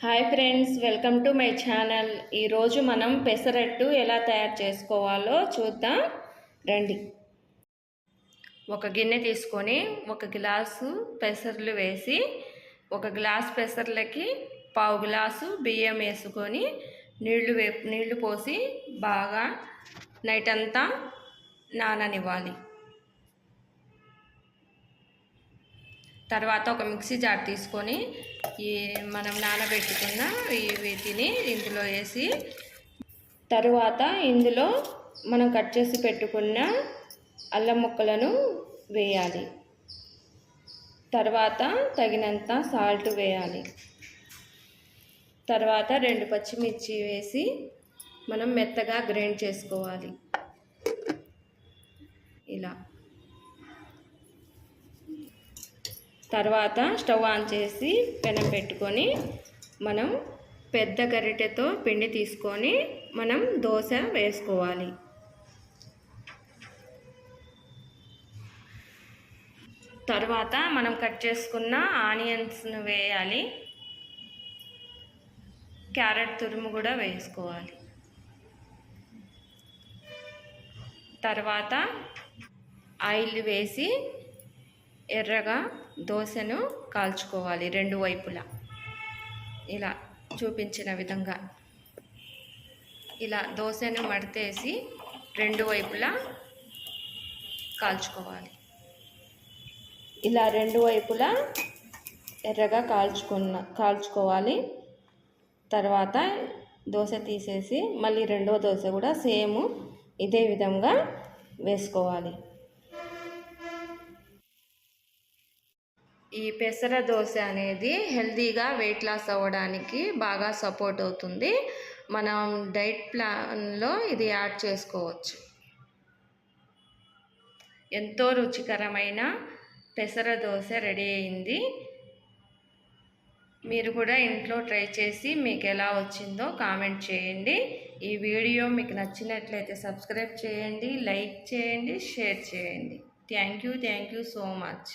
Hi friends, welcome to my channel. ఈరోజు మనం పెసరట్టు ఎలా తయారు చేసుకోవాలో చూద్దాం రండి. ఒక గిన్నె తీసుకొని ఒక గ్లాసు పెసర్లు వేసి, ఒక గ్లాస్ పెసర్లకి పావు గ్లాసు బియ్యం వేసుకొని నీళ్లు పోసి బాగా నైట్ అంతా నాననివ్వాలి. తర్వాత ఒక మిక్సీ జార్ తీసుకొని మనం నానబెట్టుకున్న వీటిని ఇందులో వేసి, తరువాత ఇందులో మనం కట్ చేసి పెట్టుకున్న అల్లం ముక్కలను వేయాలి. తర్వాత తగినంత సాల్ట్ వేయాలి. తర్వాత 2 పచ్చిమిర్చి వేసి మనం మెత్తగా గ్రైండ్ చేసుకోవాలి. ఇలా తర్వాత స్టవ్ ఆన్ చేసి పెనం పెట్టుకొని మనం పెద్ద గరిటెతో పిండి తీసుకొని మనం దోశ వేసుకోవాలి. తర్వాత మనం కట్ చేసుకున్న ఆనియన్స్ను వేయాలి. క్యారెట్ తురుము కూడా వేసుకోవాలి. తర్వాత ఆయిల్ వేసి ఎర్రగా దోశను కాల్చుకోవాలి. 2 వైపులా ఇలా చూపించిన విధంగా ఇలా దోశను మడతేసి 2 వైపులా కాల్చుకోవాలి. ఇలా 2 వైపులా ఎర్రగా కాల్చుకోవాలి. తర్వాత దోశ తీసేసి మళ్ళీ రెండో దోశ కూడా సేమ్ ఇదే విధంగా వేసుకోవాలి. ఈ పెసర దోశ అనేది హెల్తీగా వెయిట్ లాస్ అవ్వడానికి బాగా సపోర్ట్ అవుతుంది. మనం డైట్ ప్లాన్లో ఇది యాడ్ చేసుకోవచ్చు. ఎంతో రుచికరమైన పెసర దోశ రెడీ అయింది. మీరు కూడా ఇంట్లో ట్రై చేసి మీకు ఎలా వచ్చిందో కామెంట్ చేయండి. ఈ వీడియో మీకు నచ్చినట్లయితే సబ్స్క్రైబ్ చేయండి, లైక్ చేయండి, షేర్ చేయండి. Thank you so much.